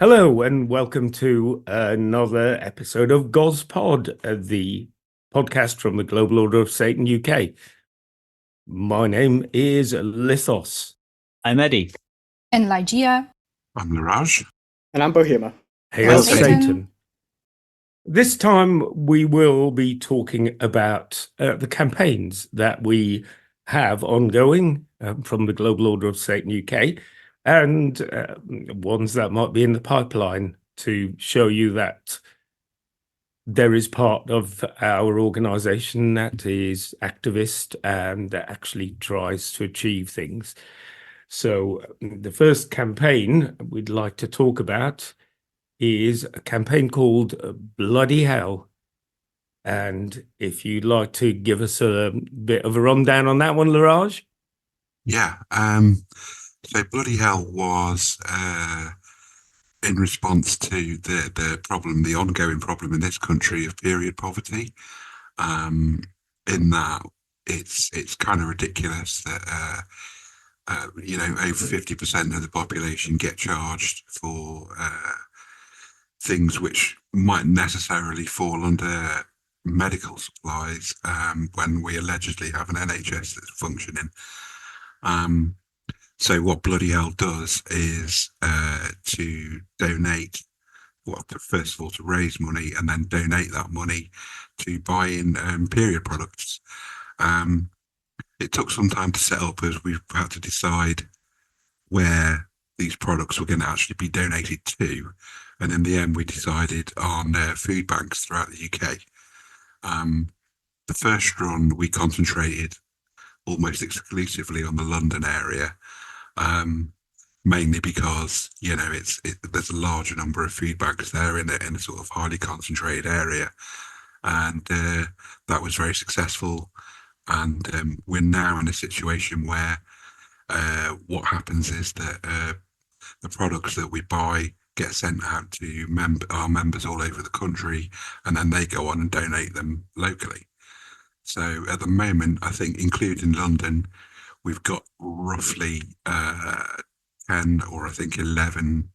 Hello and welcome to another episode of GOS Pod, the podcast from the Global Order of Satan UK. My name is Lithos. I'm Eddie. And Lygia. I'm Laraj. And I'm Bohema. Hail Satan. Satan. This time we will be talking about the campaigns that we have ongoing from the Global Order of Satan UK and ones that might be in the pipeline to show you that there is part of our organization that is activist and that actually tries to achieve things. So the first campaign we'd like to talk about is a campaign called Bloody Hell. And if you'd like to give us a bit of a rundown on that one, Laraj? Yeah. So Bloody Hell was in response to the ongoing problem in this country of period poverty. In that it's kind of ridiculous that over 50% of the population get charged for things which might necessarily fall under medical supplies when we allegedly have an NHS that's functioning. So what Bloody Hell does is to donate, first of all, to raise money and then donate that money to buy in period products. It took some time to set up as we've had to decide where these products were going to actually be donated to. And in the end, we decided on food banks throughout the UK. The first run, we concentrated almost exclusively on the London area, mainly because, there's a larger number of food banks there in a sort of highly concentrated area. And that was very successful. And we're now in a situation where what happens is that the products that we buy get sent out to our members all over the country, and then they go on and donate them locally. So at the moment, I think, including London, we've got roughly 10 or I think 11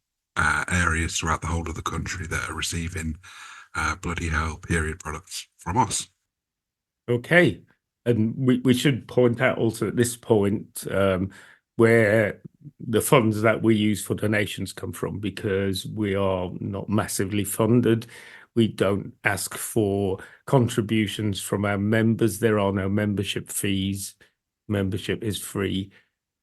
areas throughout the whole of the country that are receiving Bloody Hell period products from us. Okay. And we should point out also at this point where the funds that we use for donations come from, because we are not massively funded. We don't ask for contributions from our members. There are no membership fees. Membership is free.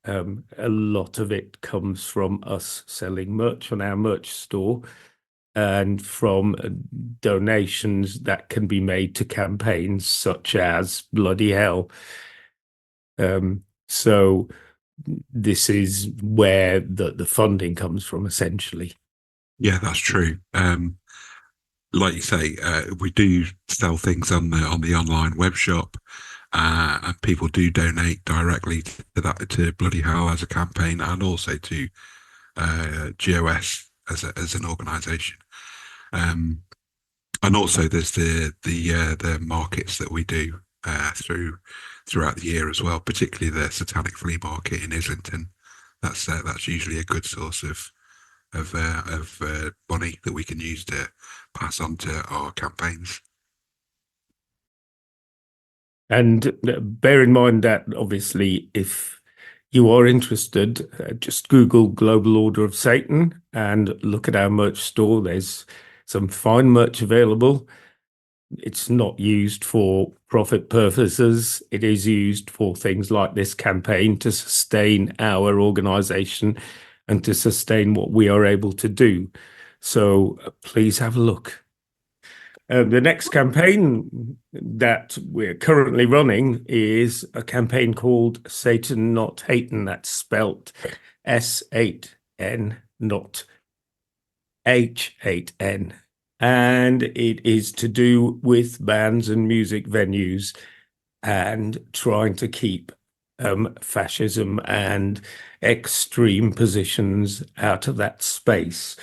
A lot of it comes from us selling merch on our merch store and from donations that can be made to campaigns such as Bloody Hell. So this is where the funding comes from, essentially. Yeah, that's true. Like you say, we do sell things on the online web shop, and people do donate directly to Bloody Hell as a campaign, and also to GOS as an organisation. And also there's the markets that we do throughout the year as well, particularly the Satanic Flea Market in Islington. That's usually a good source of money that we can use to pass on to our campaigns. And bear in mind that obviously if you are interested, just Google Global Order of Satan and look at our merch store. There's some fine merch available. It's not used for profit purposes. It is used for things like this campaign to sustain our organization and to sustain what we are able to do. So please have a look. The next campaign that we're currently running is a campaign called S8N Not H8N. That's spelt S8N Not H8N. And it is to do with bands and music venues and trying to keep fascism and extreme positions out of that space.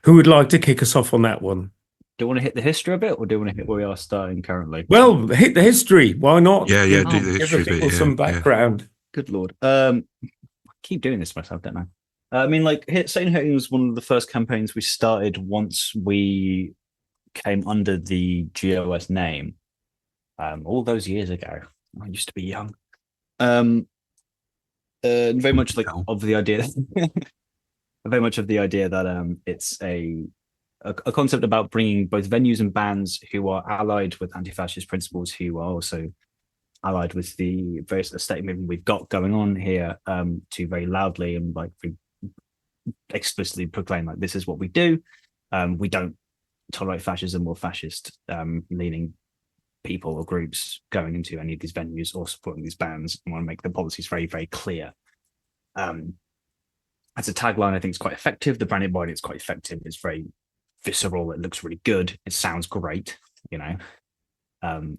Who would like to kick us off on that one? Do you want to hit the history a bit, or do you want to hit where we are starting currently? Well, hit the history. Why not? Yeah, do the history give people bit. some background. Good Lord. I keep doing this myself, don't I mean, like, S8N Not H8N was one of the first campaigns we started once we came under the GOS name. All those years ago. I used to be young. Very much like of the idea, very much of the idea that it's a concept about bringing both venues and bands who are allied with anti-fascist principles, who are also allied with the various aesthetic movement we've got going on here, to very loudly and like explicitly proclaim like this is what we do. We don't tolerate fascism or fascist leaning people or groups going into any of these venues or supporting these bands, and want to make the policies very, very clear. As a tagline, I think it's quite effective. The branding body is quite effective. It's very visceral. It looks really good. It sounds great. You know,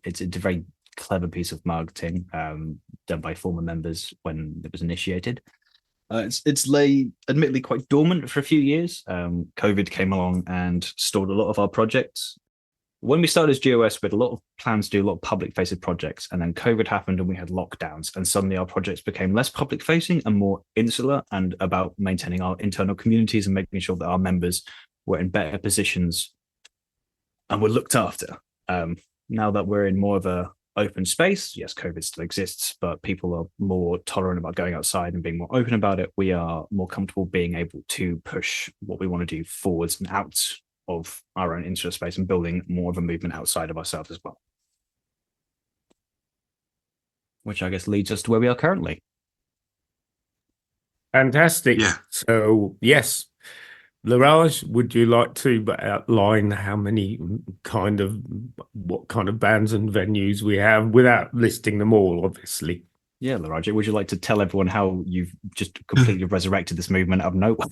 it's a very clever piece of marketing done by former members when it was initiated. It's lay admittedly quite dormant for a few years. COVID came along and stalled a lot of our projects. When we started as GOS, we had a lot of plans to do a lot of public-facing projects, and then COVID happened and we had lockdowns, and suddenly our projects became less public-facing and more insular and about maintaining our internal communities and making sure that our members were in better positions and were looked after. Now that we're in more of a open space, yes, COVID still exists, but people are more tolerant about going outside and being more open about it. We are more comfortable being able to push what we want to do forwards and out of our own insular space and building more of a movement outside of ourselves as well. Which I guess leads us to where we are currently. Fantastic. Yeah. So, yes, Laraj, would you like to outline what kind of bands and venues we have without listing them all, obviously? Yeah, Laraj, would you like to tell everyone how you've just completely resurrected this movement out of nowhere?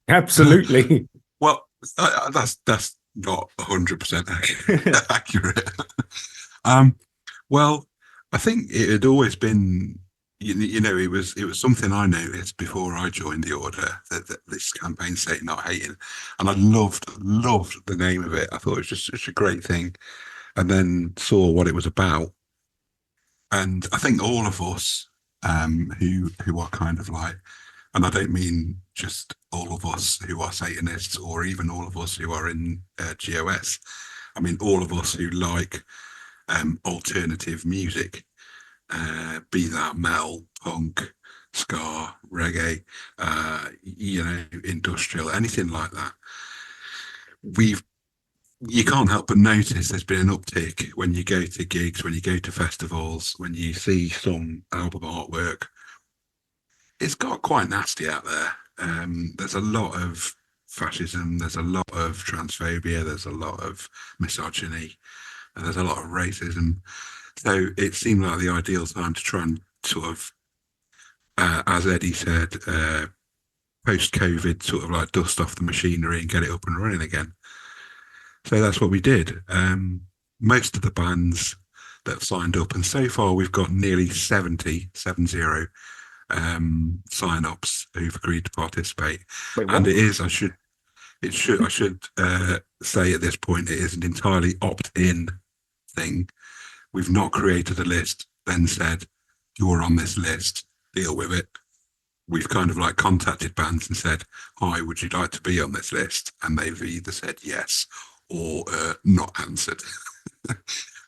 Absolutely. Well, that's not 100% accurate. Well, I think it had always been, you know, it was something I noticed before I joined the order that this campaign, S8N Not H8N, and I loved the name of it. I thought it was just such a great thing, and then saw what it was about, and I think all of us who are kind of like, and I don't mean just all of us who are Satanists or even all of us who are in GOS. I mean all of us who like alternative music, be that metal, punk, ska, reggae, you know, industrial, anything like that. You can't help but notice there's been an uptick when you go to gigs, when you go to festivals, when you see some album artwork. It's got quite nasty out there. There's a lot of fascism, there's a lot of transphobia, there's a lot of misogyny, and there's a lot of racism. So it seemed like the ideal time to try and sort of, as Eddie said, post-COVID, sort of like dust off the machinery and get it up and running again. So that's what we did. Most of the bands that signed up, and so far we've got nearly 70 sign-ups who've agreed to participate. Wait, and I should say at this point, it is an entirely opt-in thing. We've not created a list, then said, you're on this list, deal with it. We've kind of like contacted bands and said, hi, would you like to be on this list? And they've either said yes or not answered.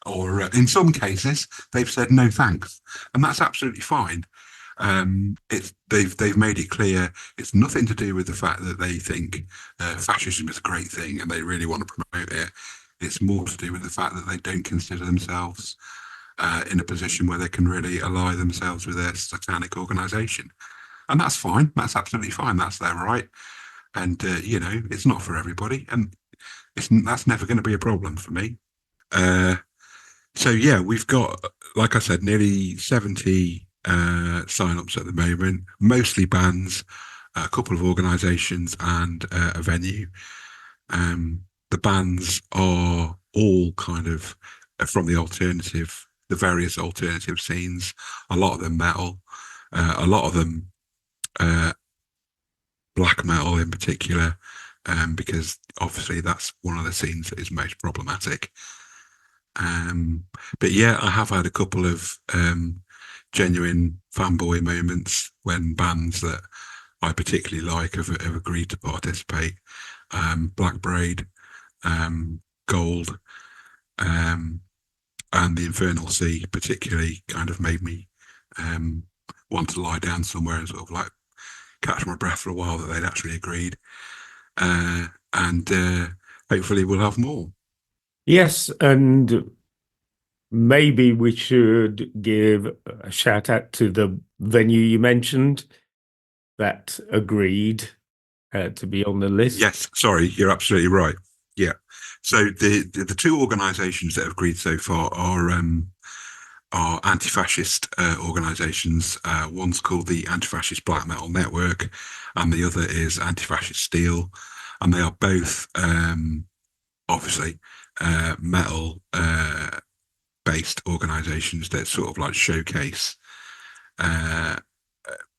Or in some cases, they've said no thanks. And that's absolutely fine. They've made it clear it's nothing to do with the fact that they think fascism is a great thing and they really want to promote it. It's more to do with the fact that they don't consider themselves in a position where they can really ally themselves with a satanic organization. And that's fine. That's absolutely fine. That's their right. And, you know, it's not for everybody. And that's never going to be a problem for me. So, yeah, we've got, like I said, nearly 70 sign-ups at the moment, mostly bands, a couple of organisations and a venue. The bands are all kind of from the various alternative scenes, a lot of them metal, a lot of them black metal in particular, because obviously that's one of the scenes that is most problematic. But yeah, I have had a couple of genuine fanboy moments when bands that I particularly like have agreed to participate. Black Braid, Gold, and the Infernal Sea particularly kind of made me want to lie down somewhere and sort of like catch my breath for a while that they'd actually agreed. And hopefully we'll have more. Yes, and maybe we should give a shout out to the venue you mentioned that agreed to be on the list. Yes, sorry, you're absolutely right. Yeah. So the two organisations that have agreed so far are anti-fascist organisations. One's called the Anti-Fascist Black Metal Network, and the other is Anti-Fascist Steel, and they are both obviously metal based organisations that sort of like showcase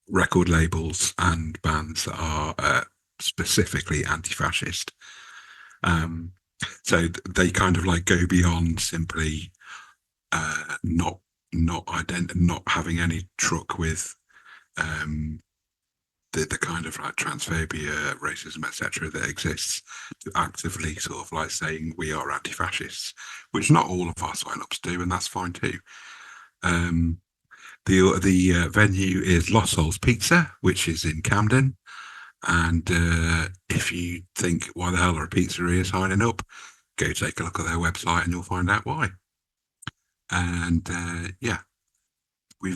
record labels and bands that are specifically anti-fascist. So they kind of like go beyond simply not having any truck with the kind of like transphobia, racism, etc. that exists, to actively sort of like saying we are anti-fascists, which not all of our sign-ups do, and that's fine too. The venue is Lost Souls Pizza, which is in Camden. And if you think, why the hell are a pizzeria signing up, go take a look at their website and you'll find out why. And yeah, we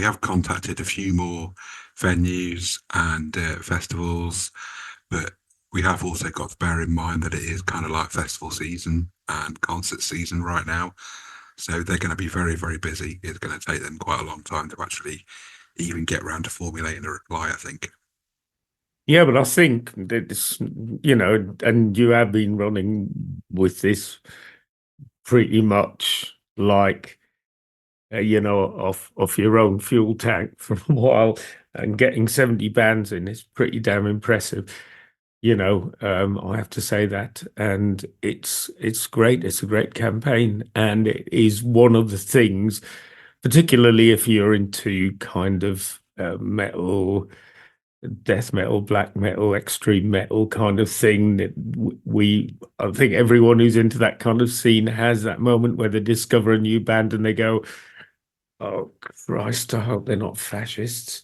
have contacted a few more venues and festivals, but we have also got to bear in mind that it is kind of like festival season and concert season right now. So they're going to be very, very busy. It's going to take them quite a long time to actually even get around to formulating a reply, I think. Yeah, but I think that this, you know, and you have been running with this pretty much like, you know, off your own fuel tank for a while, and getting 70 bands in is pretty damn impressive. You know, I have to say that, and it's great. It's a great campaign, and it is one of the things, particularly if you're into kind of metal, death metal, black metal, extreme metal kind of thing, that I think everyone who's into that kind of scene has that moment where they discover a new band and they go, "Oh Christ, I hope they're not fascists."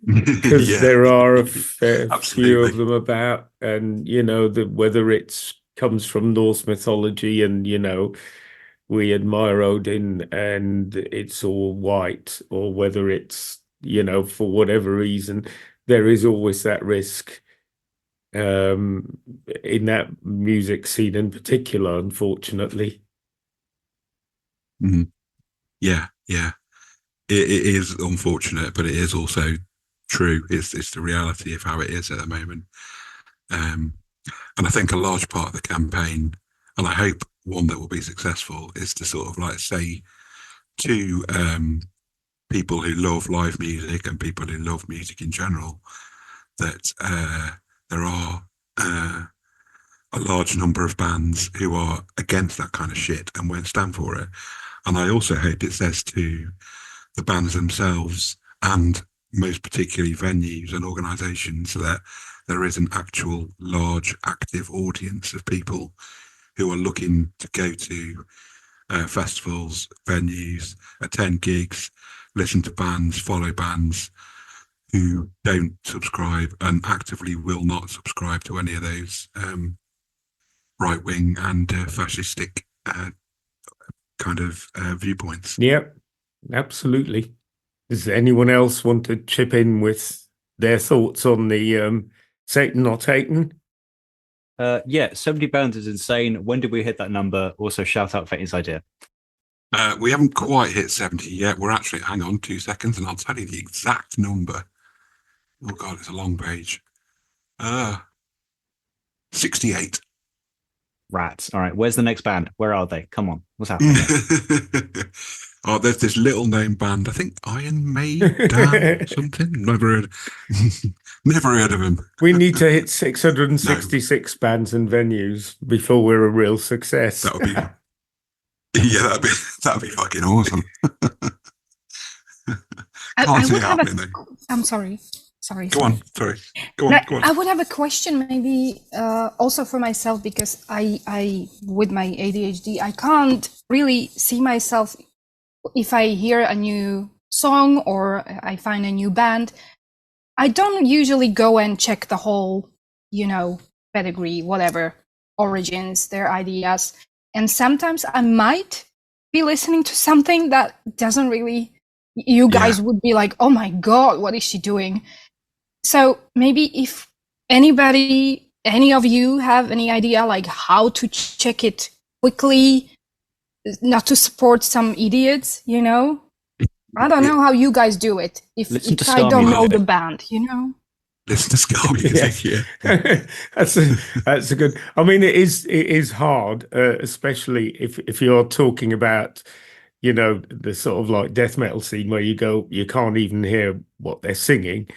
Because Yeah, there are a fair few absolutely. of them about, and you know, whether it's comes from Norse mythology and you know we admire Odin and it's all white, or whether it's, you know, for whatever reason, there is always that risk in that music scene in particular, unfortunately. Mhm. Yeah, yeah. It is unfortunate, but it is also true. It's the reality of how it is at the moment. And I think a large part of the campaign, and I hope one that will be successful, is to sort of like say to people who love live music and people who love music in general that there are a large number of bands who are against that kind of shit and won't stand for it. And I also hope it says to the bands themselves, and most particularly venues and organisations, that there is an actual large active audience of people who are looking to go to festivals, venues, attend gigs, listen to bands, follow bands, who don't subscribe and actively will not subscribe to any of those right-wing and fascistic kind of viewpoints. Yep, absolutely. Does anyone else want to chip in with their thoughts on the S8N Not H8N? Yeah, 70 bands is insane. When did we hit that number? Also, shout out for his idea. We haven't quite hit 70 yet. We're actually, hang on 2 seconds and I'll tell you the exact number. Oh God, it's a long page. 68. Rats. All right, where's the next band? Where are they? Come on, what's happening? Oh, there's this little known band. I think Iron Maiden or something. Never heard of him. We need to hit 666 bands and venues before we're a real success. That would be, yeah, that'd be fucking awesome. I would have I'm sorry. Sorry. Go on. Sorry. Go on. No, Go on. I would have a question, maybe also for myself, because I with my ADHD, I can't really see myself if I hear a new song or I find a new band. I don't usually go and check the whole, pedigree, whatever, origins, their ideas. And sometimes I might be listening to something that doesn't really, you guys would be like, oh my God, what is she doing? So maybe if any of you have any idea like how to check it quickly, not to support some idiots, I don't know how you guys do it if I don't know the band, Listen to ska music, yeah. That's a good. I mean, it is hard, especially if you're talking about, the sort of like death metal scene where you can't even hear what they're singing,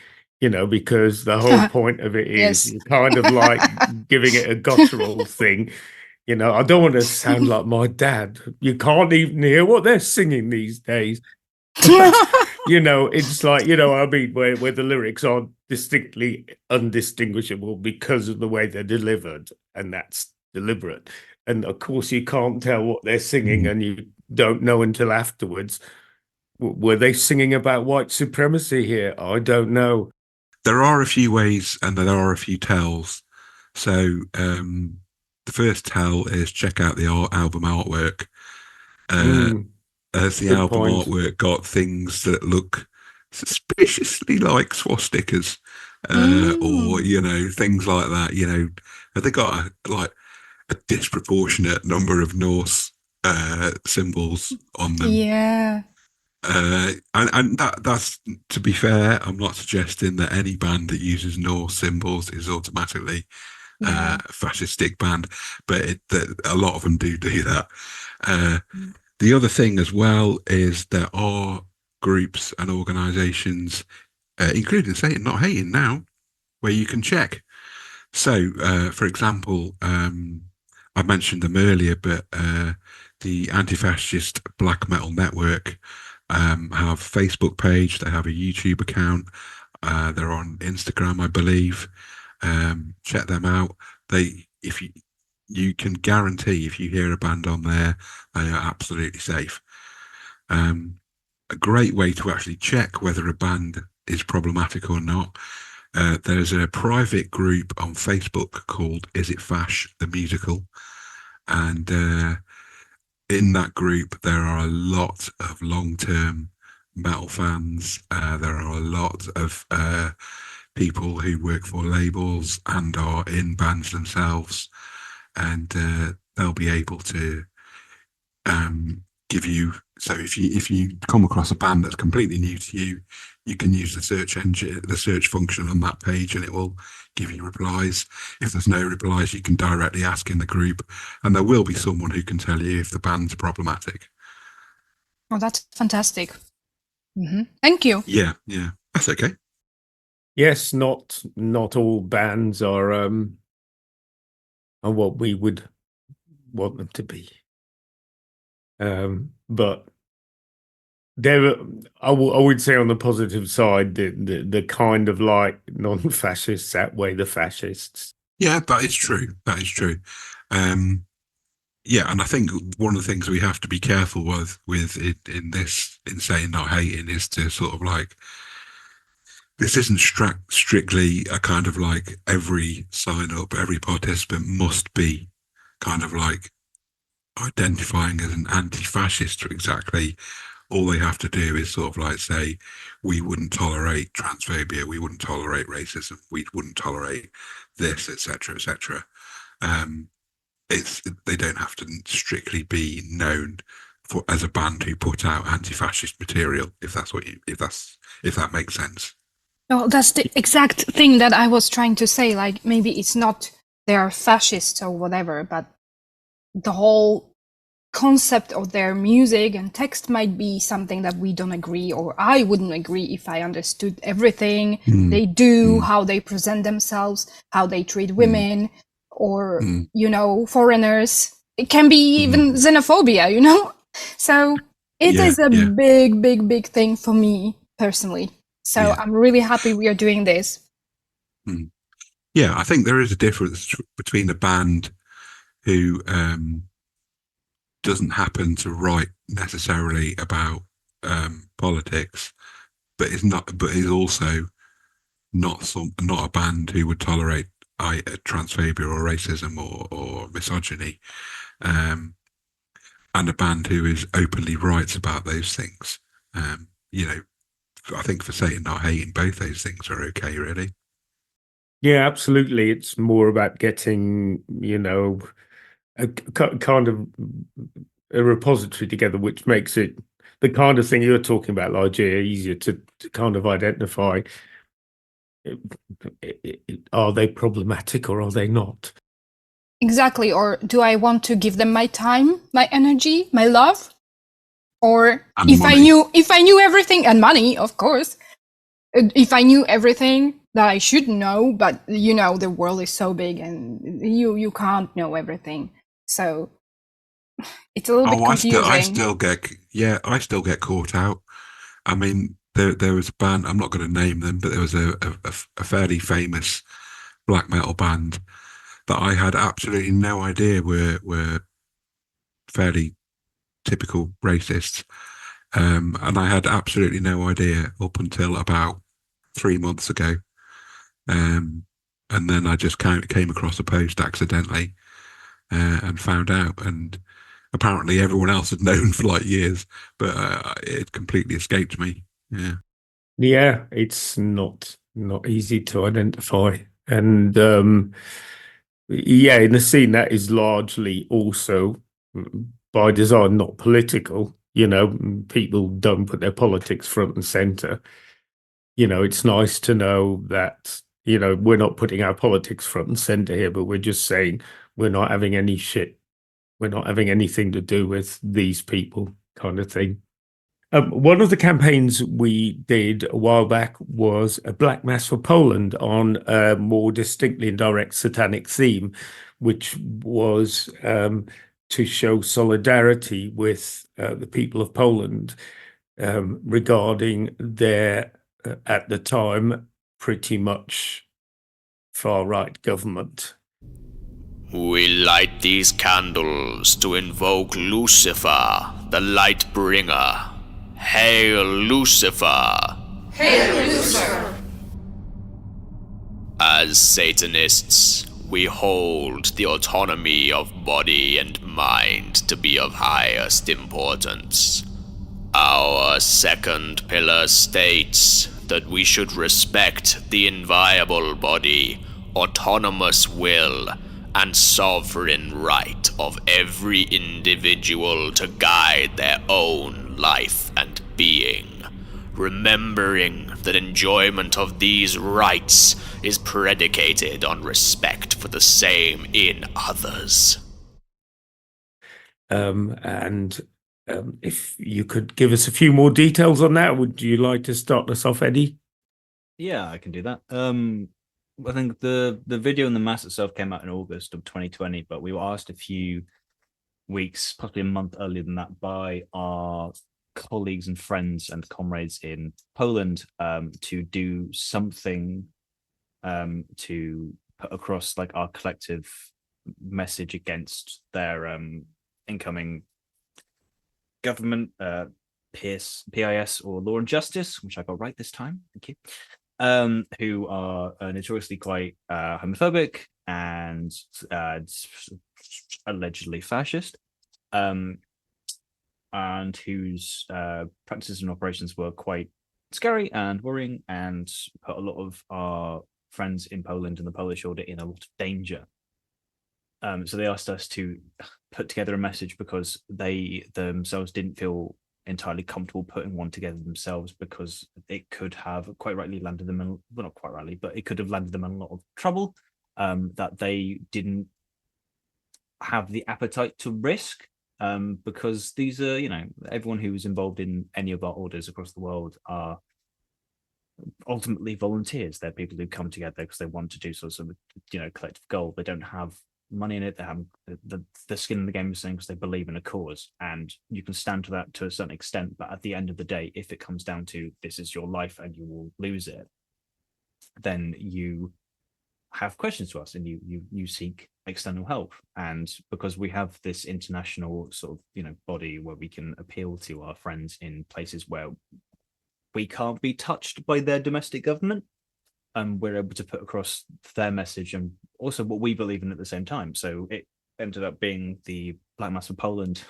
because the whole point of it is you're kind of like giving it a guttural thing. I don't want to sound like my dad. You can't even hear what they're singing these days. It's like, I mean, where the lyrics are distinctly undistinguishable because of the way they're delivered, and that's deliberate. And of course, you can't tell what they're singing, and you don't know until afterwards. Were they singing about white supremacy here? I don't know. There are a few ways, and there are a few tells. So the first tell is check out the album artwork. Has the album artwork got things that look suspiciously like swastikas, or things like that? Have they got a disproportionate number of Norse symbols on them? Yeah. And that's, to be fair, I'm not suggesting that any band that uses Norse symbols is automatically a fascistic band, but a lot of them do that. The other thing as well is there are groups and organisations, including S8N Not H8N now, where you can check. So, for example, I mentioned them earlier, but the Anti-Fascist Black Metal Network have a Facebook page. They have a YouTube account. They're on Instagram, I believe. Check them out. You can guarantee if you hear a band on there, they are absolutely safe. A great way to actually check whether a band is problematic or not. There's a private group on Facebook called Is It Fash the Musical, and in that group there are a lot of long-term metal fans. There are a lot of people who work for labels and are in bands themselves, and they'll be able to give you. So if you come across a band that's completely new to you, you can use the search engine, the search function on that page, and it will give you replies. If there's no replies, you can directly ask in the group, and there will be someone who can tell you if the band's problematic. Oh, that's fantastic. Thank you. Yeah, that's okay. Yes, not all bands are what we would want them to be. But there, I would say on the positive side, the kind of like non-fascists outweigh the fascists. Yeah, that is true. Yeah, and I think one of the things we have to be careful with in S8N Not H8N is to sort of like, this isn't strictly a kind of like every sign up, every participant must be kind of like identifying as an anti-fascist exactly. All they have to do is sort of like say, we wouldn't tolerate transphobia, we wouldn't tolerate racism, we wouldn't tolerate this, etc., etc. They don't have to strictly be known for as a band who put out anti-fascist material, if that makes sense. Well, that's the exact thing that I was trying to say. Like, maybe it's not they are fascists or whatever, but the whole concept of their music and text might be something that we don't agree, or I wouldn't agree if I understood everything they do, how they present themselves, how they treat women, or, foreigners. It can be even xenophobia, So it is a big, big, big thing for me personally. So Yeah. I'm really happy we are doing this. Yeah, I think there is a difference between a band who doesn't happen to write necessarily about politics, but is also not a band who would tolerate transphobia or racism or misogyny, and a band who is openly writes about those things. You know, I think for Satan Not Hating, both those things are okay, really. Yeah, absolutely. It's more about getting, a kind of a repository together, which makes it the kind of thing you're talking about, Ligeia, easier to kind of identify. Are they problematic or are they not? Exactly. Or do I want to give them my time, my energy, my love? Or And if money. I knew everything, and money, of course, if I knew everything that I should know, but the world is so big and you can't know everything. So it's a little bit confusing. I still get caught out. I mean, there was a band, I'm not going to name them, but there was a fairly famous black metal band that I had absolutely no idea were fairly typical racists. And I had absolutely no idea up until about 3 months ago. And then I just came across a post accidentally and found out. And apparently everyone else had known for like years, but it completely escaped me. Yeah. Yeah, it's not easy to identify. And yeah, in a scene that is largely also by design not political, people don't put their politics front and center. It's nice to know that, we're not putting our politics front and center here, but we're just saying we're not having any shit. We're not having anything to do with these people kind of thing. One of the campaigns we did a while back was a Black Mass for Poland on a more distinctly and direct satanic theme, which was to show solidarity with the people of Poland regarding their, at the time, pretty much far-right government. We light these candles to invoke Lucifer, the light bringer. Hail Lucifer! Hail Lucifer! As Satanists, we hold the autonomy of body and mind to be of highest importance. Our second pillar states that we should respect the inviolable body, autonomous will, and sovereign right of every individual to guide their own life and being, remembering that enjoyment of these rights is predicated on respect for the same in others. If you could give us a few more details on that, would you like to start us off, Eddie? Yeah, I can do that. I think the video and the mass itself came out in August of 2020, but we were asked a few weeks, possibly a month earlier than that, by our colleagues and friends and comrades in Poland to do something to put across like our collective message against their incoming government, PIS or Law and Justice, which I got right this time. Thank you. Who are notoriously quite homophobic and allegedly fascist, and whose practices and operations were quite scary and worrying and put a lot of our friends in Poland and the Polish order in a lot of danger. So they asked us to put together a message because they themselves didn't feel entirely comfortable putting one together themselves, because it could have quite rightly landed them in, well, not quite rightly, but it could have landed them in a lot of trouble that they didn't have the appetite to risk, because these are, everyone who is involved in any of our orders across the world are ultimately volunteers. They're people who come together because they want to do sort of, collective goal. They don't have money in it. They have the skin in the game is saying because they believe in a cause, and you can stand to that to a certain extent. But at the end of the day, if it comes down to this is your life and you will lose it, then you have questions to us and you seek external help. And because we have this international sort of body where we can appeal to our friends in places where we can't be touched by their domestic government, we're able to put across their message and also what we believe in at the same time. So it ended up being the Black Mass of Poland,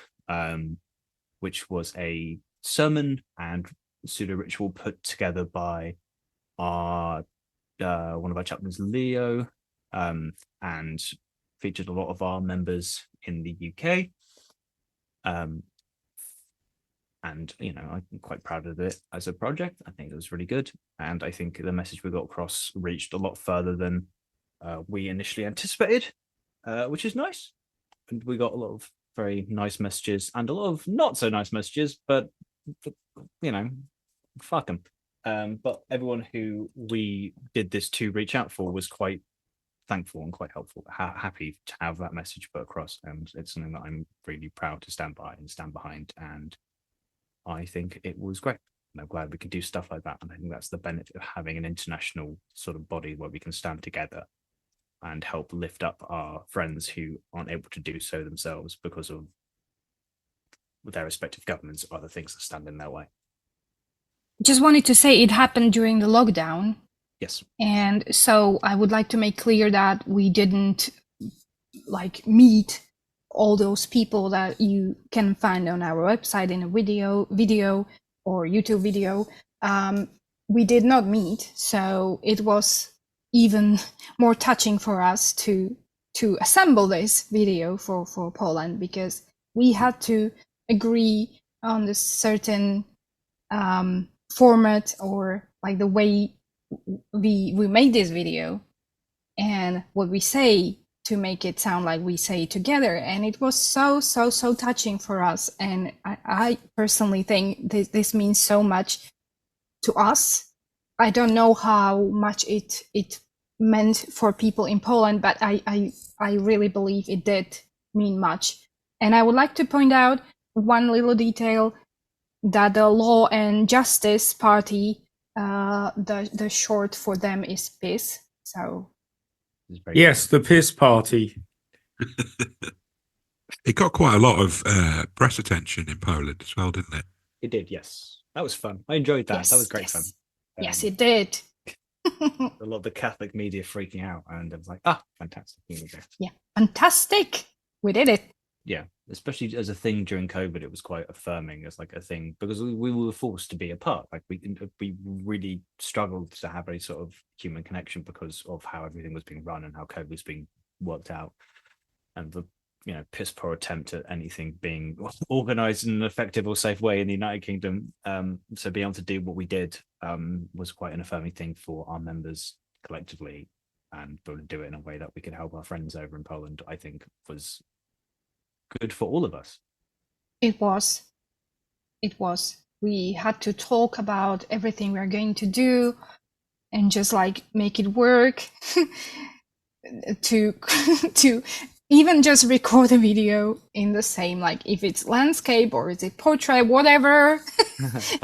which was a sermon and pseudo ritual put together by our one of our chaplains, Leo, and featured a lot of our members in the UK. And I'm quite proud of it as a project. I think it was really good, and I think the message we got across reached a lot further than we initially anticipated, which is nice. And we got a lot of very nice messages and a lot of not so nice messages, but fuck them. But everyone who we did this to reach out for was quite thankful and quite helpful, happy to have that message put across, and it's something that I'm really proud to stand by and stand behind. And I think it was great. And I'm glad we could do stuff like that. And I think that's the benefit of having an international sort of body where we can stand together and help lift up our friends who aren't able to do so themselves because of their respective governments or other things that stand in their way. Just wanted to say it happened during the lockdown. Yes. And so I would like to make clear that we didn't meet all those people that you can find on our website in a video or YouTube video. We did not meet, so it was even more touching for us to assemble this video for Poland, because we had to agree on this certain format, or the way we made this video and what we say, to make it sound like we say it together. And it was so touching for us. And I personally think this means so much to us. I don't know how much it meant for people in Poland, but I really believe it did mean much. And I would like to point out one little detail, that the Law and Justice Party, the short for them is PiS. So yes, the PiS party. It got quite a lot of press attention in Poland as well, didn't it? It did, yes. That was fun. I enjoyed that. Yes, that was great yes. fun. Yes, it did. A lot of the Catholic media freaking out, and I was like, fantastic. Here we go. Yeah, fantastic. We did it. Yeah, especially as a thing during COVID, it was quite affirming as a thing, because we were forced to be apart. We really struggled to have a sort of human connection because of how everything was being run and how COVID was being worked out, and the piss poor attempt at anything being organized in an effective or safe way in the United Kingdom. So being able to do what we did was quite an affirming thing for our members collectively, and be able to do it in a way that we could help our friends over in Poland, I think was good for all of us. It was. We had to talk about everything we are going to do and just make it work to even just record a video in the same, if it's landscape or is it portrait, whatever.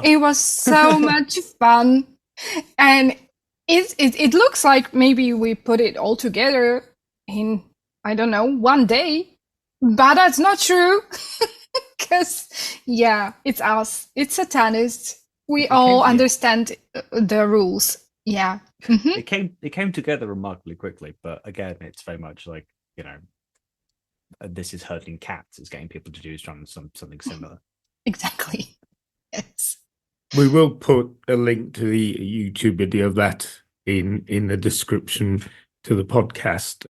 It was so much fun. And it looks like maybe we put it all together in, I don't know, one day. But that's not true, because it's us. It's Satanists. We all understand the rules. Yeah, It came together remarkably quickly. But again, it's very much this is herding cats. It's getting people to do something similar. Exactly. Yes. We will put a link to the YouTube video of that in the description to the podcast.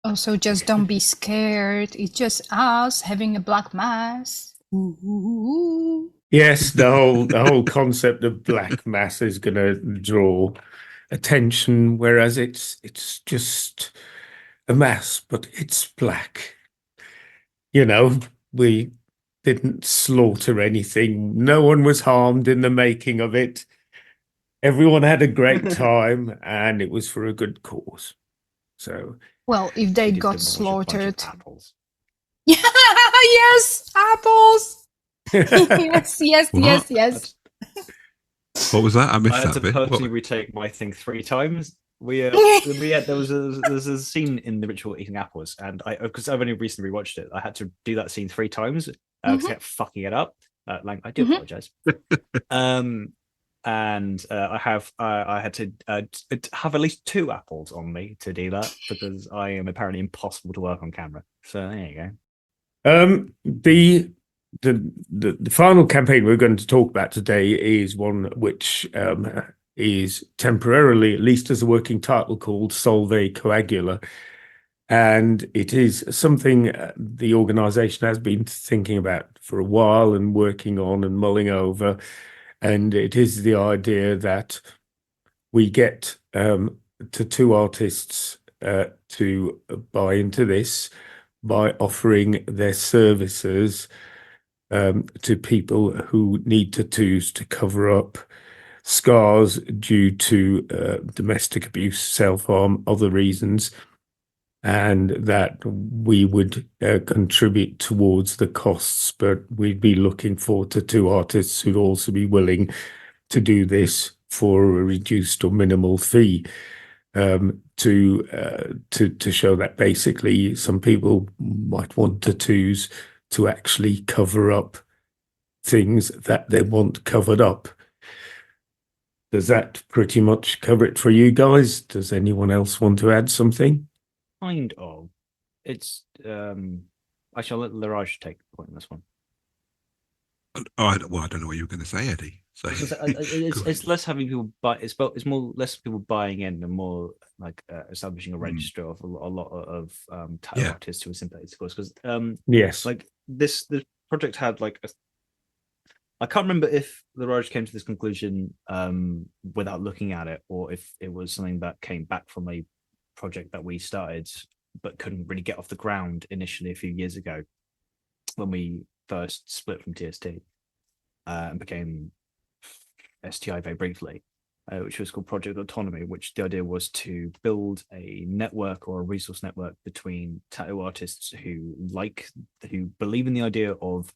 Also, just don't be scared. It's just us having a black mass. Ooh. Yes, the whole concept of black mass is going to draw attention, whereas it's just a mass, but it's black. We didn't slaughter anything. No one was harmed in the making of it. Everyone had a great time, and it was for a good cause. So Well, if they We just got demolish a bunch of slaughtered. apples. Yes, apples. Yes, yes, What? yes, yes. What was that? I I missed had that to bit. What? personally retake my thing 3 times. We there's a scene in the ritual eating apples, and because I've only recently rewatched it, I had to do that scene 3 times because I kept fucking it up. Like I do apologize. And I had to have at least 2 apples on me to do that because I am apparently impossible to work on camera. So there you go. The final campaign we're going to talk about today is one which is temporarily, at least as a working title, called Solve Coagula. And it is something the organisation has been thinking about for a while and working on and mulling over. And it is the idea that we get to 2 artists to buy into this by offering their services to people who need tattoos to cover up scars due to domestic abuse, self-harm, other reasons, and that we would contribute towards the costs, but we'd be looking for tattoo artists who'd also be willing to do this for a reduced or minimal fee, to show that basically some people might want tattoos to actually cover up things that they want covered up. Does that pretty much cover it for you guys? Does anyone else want to add something? Kind of. It's I shall let Laraj take the point in this one. I don't know what you were going to say, Eddie. So It's less having people buy. It's more less people buying in and more like establishing a register of a lot of tattoo artists who are sympathetic to because yes, like this project had like I can't remember if Laraj came to this conclusion without looking at it or if it was something that came back from a project that we started but couldn't really get off the ground initially a few years ago when we first split from TST and became STI very briefly, which was called Project Autonomy, which the idea was to build a network or a resource network between tattoo artists who believe in the idea of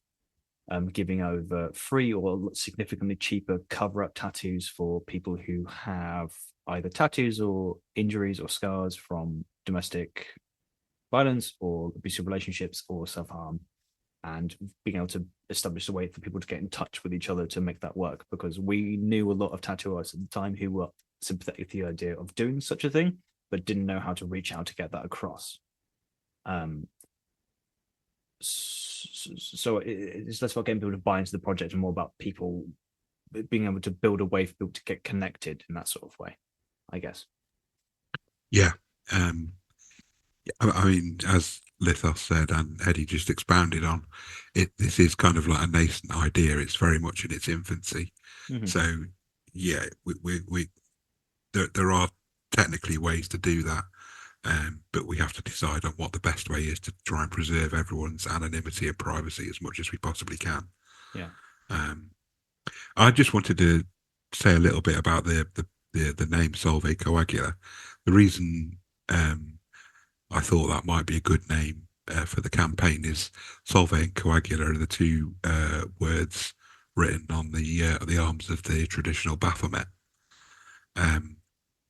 giving over free or significantly cheaper cover-up tattoos for people who have either tattoos or injuries or scars from domestic violence or abusive relationships or self-harm, and being able to establish a way for people to get in touch with each other to make that work, because we knew a lot of tattoo artists at the time who were sympathetic to the idea of doing such a thing, but didn't know how to reach out to get that across. So it's less about getting people to buy into the project and more about people being able to build a way for people to get connected in that sort of way, I guess. Yeah. I mean, as Lithos said and Eddie just expounded on, this is kind of like a nascent idea. It's very much in its infancy. So yeah, there are technically ways to do that, but we have to decide on what the best way is to try and preserve everyone's anonymity and privacy as much as we possibly can. Yeah. I just wanted to say a little bit about the name Solve Coagula. The reason I thought that might be a good name for the campaign is Solve and Coagula are the 2 words written on the arms of the traditional Baphomet, and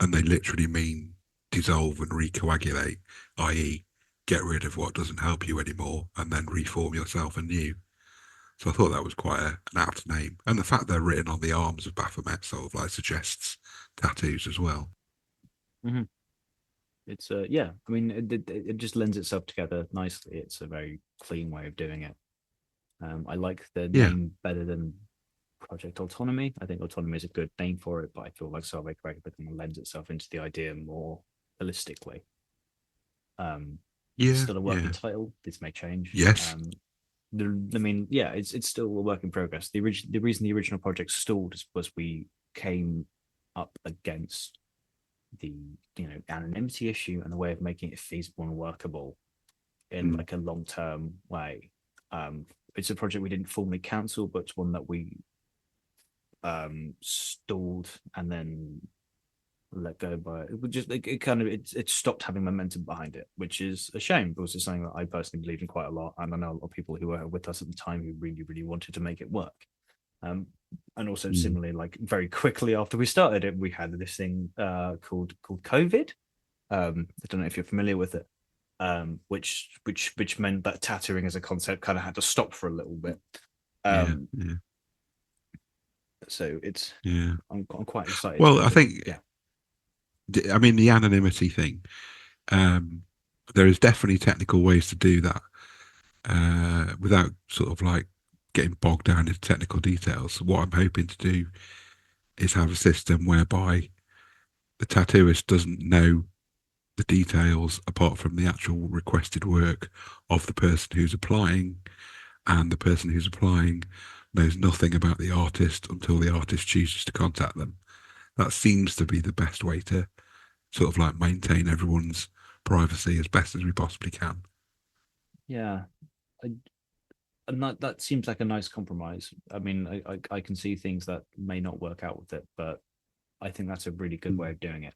they literally mean dissolve and recoagulate, i.e. get rid of what doesn't help you anymore and then reform yourself anew. So I thought that was quite an apt name, and the fact they're written on the arms of Baphomet sort of like suggests tattoos as well. It's yeah, I mean it just lends itself together nicely. It's a very clean way of doing it. I like the name better than Project Autonomy. I think Autonomy is a good name for it, but I feel like Solve Coagula lends itself into the idea more holistically. It's still a working title. This may change. Yes. I mean, yeah, it's still a work in progress. The reason the original project stalled was we came up against the anonymity issue and the way of making it feasible and workable in like a long-term way. It's a project we didn't formally cancel, but it's one that we stalled and then let go by it. It stopped having momentum behind it, which is a shame because it's something that I personally believe in quite a lot, and I know a lot of people who were with us at the time who really, really wanted to make it work. And also similarly, like very quickly after we started it, we had this thing called COVID. I don't know if you're familiar with it, which meant that tattooing as a concept kind of had to stop for a little bit. So it's I'm quite excited. Well, I think I mean the anonymity thing. There is definitely technical ways to do that without sort of like getting bogged down into technical details. What I'm hoping to do is have a system whereby the tattooist doesn't know the details apart from the actual requested work of the person who's applying, and the person who's applying knows nothing about the artist until the artist chooses to contact them. That seems to be the best way to sort of like maintain everyone's privacy as best as we possibly can. Yeah. And that seems like a nice compromise. I mean, I can see things that may not work out with it, but I think that's a really good way of doing it.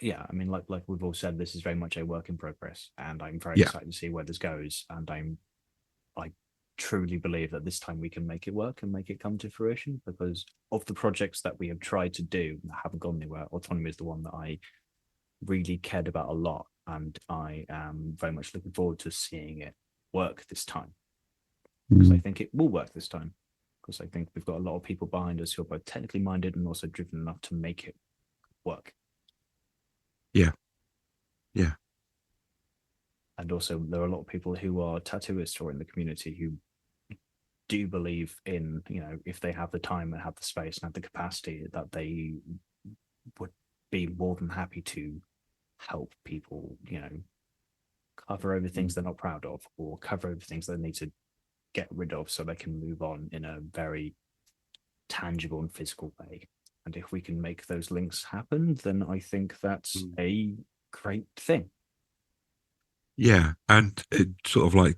Yeah, I mean, like we've all said, this is very much a work in progress, and I'm very excited to see where this goes. And I truly believe that this time we can make it work and make it come to fruition, because of the projects that we have tried to do that haven't gone anywhere, autonomy is the one that I really cared about a lot, and I am very much looking forward to seeing it work this time, because I think it will work this time, because I think we've got a lot of people behind us who are both technically minded and also driven enough to make it work. Yeah. And also there are a lot of people who are tattooists or in the community who do believe in, you know, if they have the time and have the space and have the capacity, that they would be more than happy to help people, you know, cover over things they're not proud of, or cover over things they need to get rid of so they can move on in a very tangible and physical way. And if we can make those links happen, then I think that's a great thing. Yeah, and it sort of like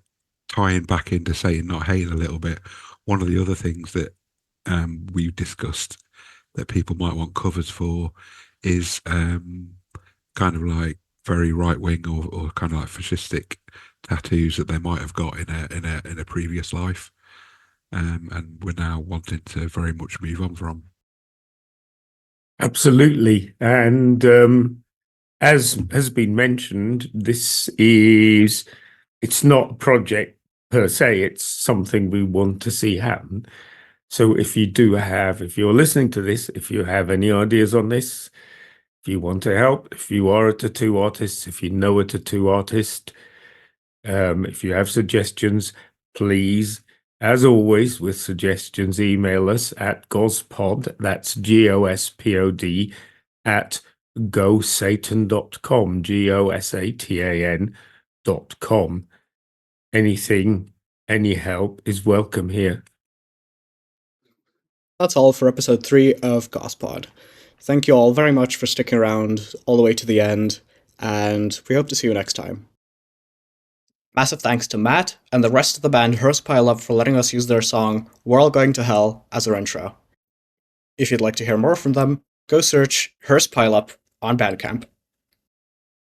tying back into S8N Not H8N a little bit, one of the other things that we discussed that people might want covers for is kind of like very right wing or kind of like fascistic tattoos that they might have got in a previous life, and we're now wanting to very much move on from. Absolutely. And as has been mentioned, it's not a project per se, it's something we want to see happen. So if you're listening to this, if you have any ideas on this, if you want to help, if you are a tattoo artist, if you know a tattoo artist, if you have suggestions, please, as always, with suggestions, email us at gospod, that's GOSPOD, at GOSatan.com, GOSATAN.com. Anything, any help is welcome here. That's all for episode 3 of GOSPod. Thank you all very much for sticking around all the way to the end, and we hope to see you next time. Massive thanks to Matt and the rest of the band Hearst Pile Up for letting us use their song We're All Going to Hell as our intro. If you'd like to hear more from them, go search Hearst Pile Up on Bandcamp.